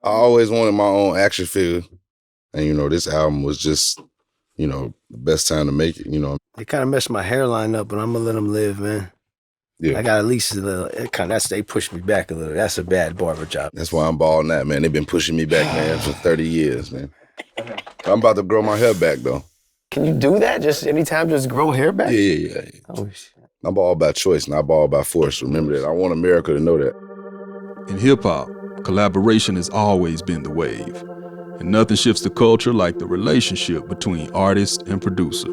I always wanted my own action figure. And, this album was just, the best time to make it, It kind of messed my hairline up, but I'm gonna let them live, man. Yeah. I got at least a little, they pushed me back a little. That's a bad barber job. That's why I'm balding that, man. They've been pushing me back, man, for 30 years, man. I'm about to grow my hair back, though. Can you do that? Just anytime, just grow hair back? Yeah. Oh, shit. I'm bald by choice, not bald by force. Remember that. I want America to know that. In hip-hop, collaboration has always been the wave. And nothing shifts the culture like the relationship between artist and producer.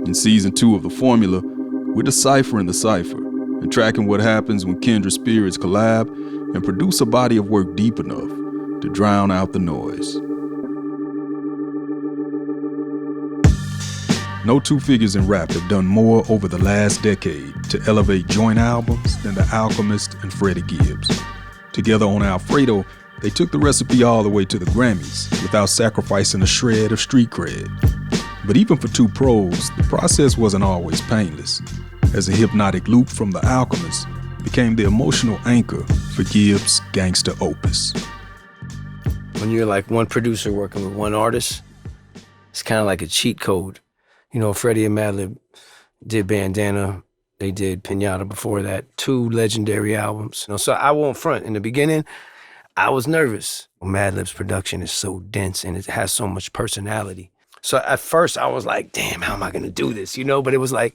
In season 2 of The Formula, we're deciphering the cipher and tracking what happens when kindred spirits collab and produce a body of work deep enough to drown out the noise. No two figures in rap have done more over the last decade to elevate joint albums than The Alchemist and Freddie Gibbs. Together on Alfredo, they took the recipe all the way to the Grammys without sacrificing a shred of street cred. But even for two pros, the process wasn't always painless, as a hypnotic loop from The Alchemist became the emotional anchor for Gibbs' gangsta opus. When you're like one producer working with one artist, it's kind of like a cheat code. Freddie and Madlib did Bandana. They did Pinata before that, 2 legendary albums. So I won't front. In the beginning, I was nervous. Madlib's production is so dense and it has so much personality. So at first I was like, damn, how am I gonna do this? But it was like,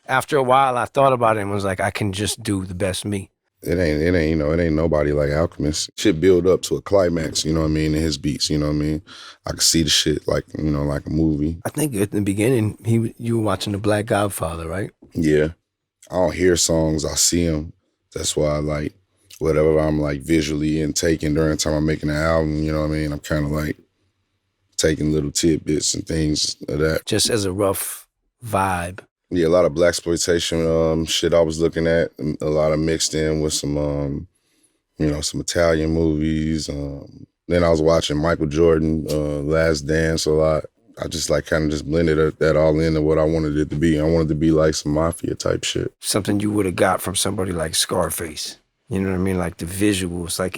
after a while I thought about it and was like, I can just do the best me. It ain't nobody like Alchemist. Shit build up to a climax, in his beats, I can see the shit like, like a movie. I think at the beginning, you were watching The Black Godfather, right? Yeah. I don't hear songs, I see them. That's why I like, whatever I'm like visually and taking during the time I'm making an album, I'm kind of like taking little tidbits and things of that. Just as a rough vibe. Yeah, a lot of blaxploitation shit I was looking at, a lot of mixed in with some, some Italian movies. Then I was watching Michael Jordan, Last Dance a lot. I just kind of just blended that all into what I wanted it to be. I wanted to be like some mafia type shit. Something you would have got from somebody like Scarface. You know what I mean? Like the visuals. Like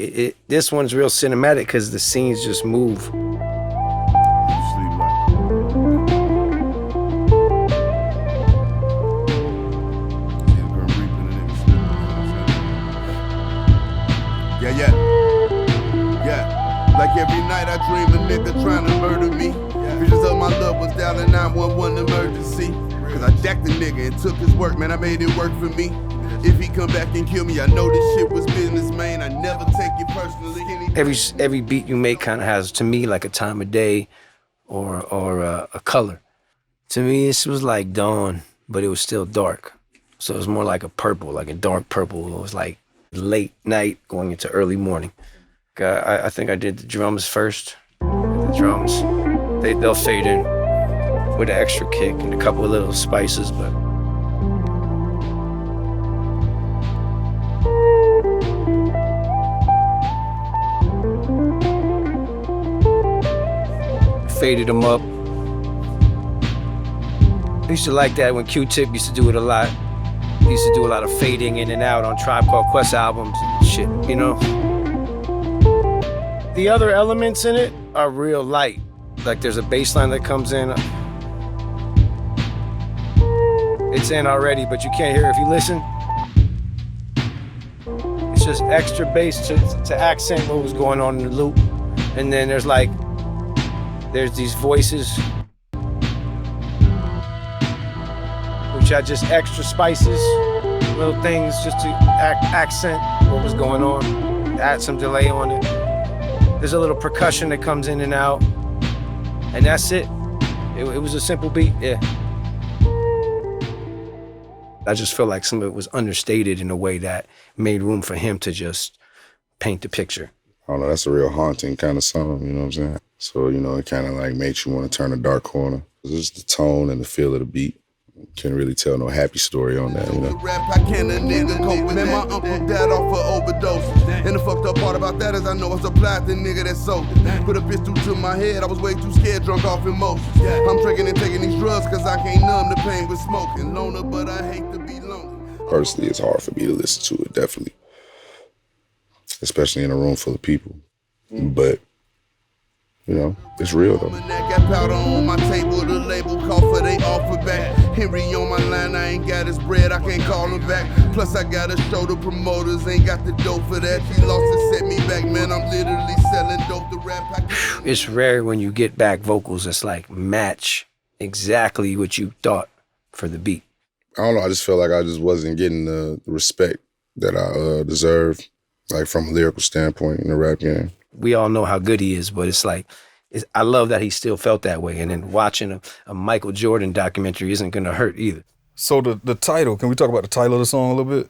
this one's real cinematic because the scenes just move. Yeah. Like every night I dream a nigga trying to murder me. Visions of my love was dialing 911 emergency. Cause I jacked the nigga and took his work, man, I made it work for me. If he come back and kill me, I know this shit was business, man. I never take it personally. Every beat you make kind of has, to me, like a time of day or a color. To me, this was like dawn, but it was still dark. So it was more like a purple, like a dark purple. It was like late night going into early morning. I think I did the drums first. The drums, they'll fade in with an extra kick and a couple of little spices, but faded them up. I used to like that when Q-Tip used to do it a lot. He used to do a lot of fading in and out on Tribe Called Quest albums and shit, The other elements in it are real light. Like there's a bass line that comes in. It's in already, but you can't hear it if you listen. It's just extra bass to accent what was going on in the loop. And then there's these voices, which are just extra spices, little things just to accent what was going on, add some delay on it. There's a little percussion that comes in and out, and that's it. It was a simple beat, yeah. I just feel like some of it was understated in a way that made room for him to just paint the picture. I don't know, that's a real haunting kind of song, you know what I'm saying? So, it kind of like makes you want to turn a dark corner. It's just the tone and the feel of the beat. Can't really tell no happy story on that, Rap, I can't a nigga cope with that. My uncle died off of overdose. And the fucked up part about that is I know I supplied the nigga that sold it. Put a pistol to my head, I was way too scared, drunk off emotions. I'm drinking and taking these drugs cause I can't numb the pain with smoking. Loner, but I hate to be lonely. Personally, it's hard for me to listen to it, definitely. Especially in a room full of people. but you know, it's real though. Got powder on my table, the label call for they offer back. Henry on my line, I ain't got his bread, I can't call him back. Plus I gotta show the promoters, ain't got the dough for that. He lost and set me back, man, I'm literally selling dope to rap. It's rare when you get back vocals that's like match exactly what you thought for the beat. I don't know, I just felt like I just wasn't getting the respect that I deserved, like from a lyrical standpoint in the rap game. We all know how good he is, but it's like, I love that he still felt that way. And then watching a Michael Jordan documentary isn't going to hurt either. So the title, can we talk about the title of the song a little bit?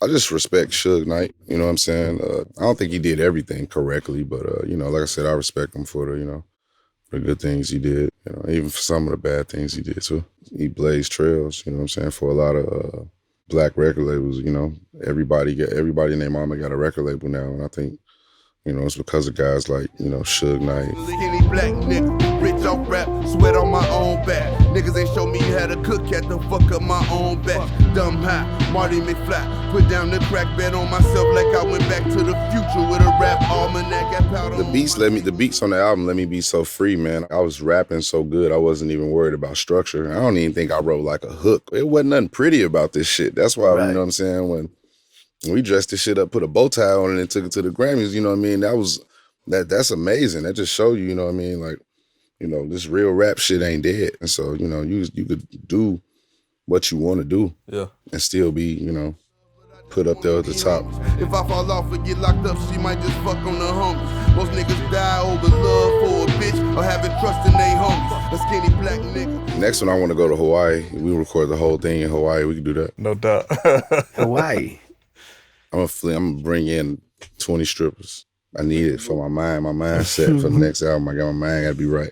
I just respect Suge Knight, you know what I'm saying? I don't think he did everything correctly, but, you know, like I said, I respect him for the good things he did, you know, even for some of the bad things he did too. He blazed trails, you know what I'm saying, for a lot of black record labels, you know. Everybody and their mama got a record label now, and I think, you know, it's because of guys like, you know, Suge Knight. Skinny black nigga, rich off rap, sweat on my own back. Niggas ain't show me how to cook, had to fuck up my own back. Dumb high, Marty McFly, put down the crack bed on myself like I went back to the future with a rap almanac. Got powder. The beats on the album let me be so free, man. I was rapping so good, I wasn't even worried about structure. I don't even think I wrote like a hook. It wasn't nothing pretty about this shit. That's why, right. You know what I'm saying, when we dressed this shit up, put a bow tie on it and took it to the Grammys, you know what I mean? That's amazing. That just show you know what I mean? Like, you know, this real rap shit ain't dead. And so, you know, you could do what you want to do and still be, you know, put up there at the top. If I fall off and get locked up, she might just fuck on the homies. Most niggas die over love for a bitch or having trust in they homies. A skinny black nigga. Next one, I want to go to Hawaii. We record the whole thing in Hawaii. We can do that. No doubt. Hawaii. I'm gonna bring in 20 strippers. I need it for my mind, my mindset for the next album. I got my mind gotta be right.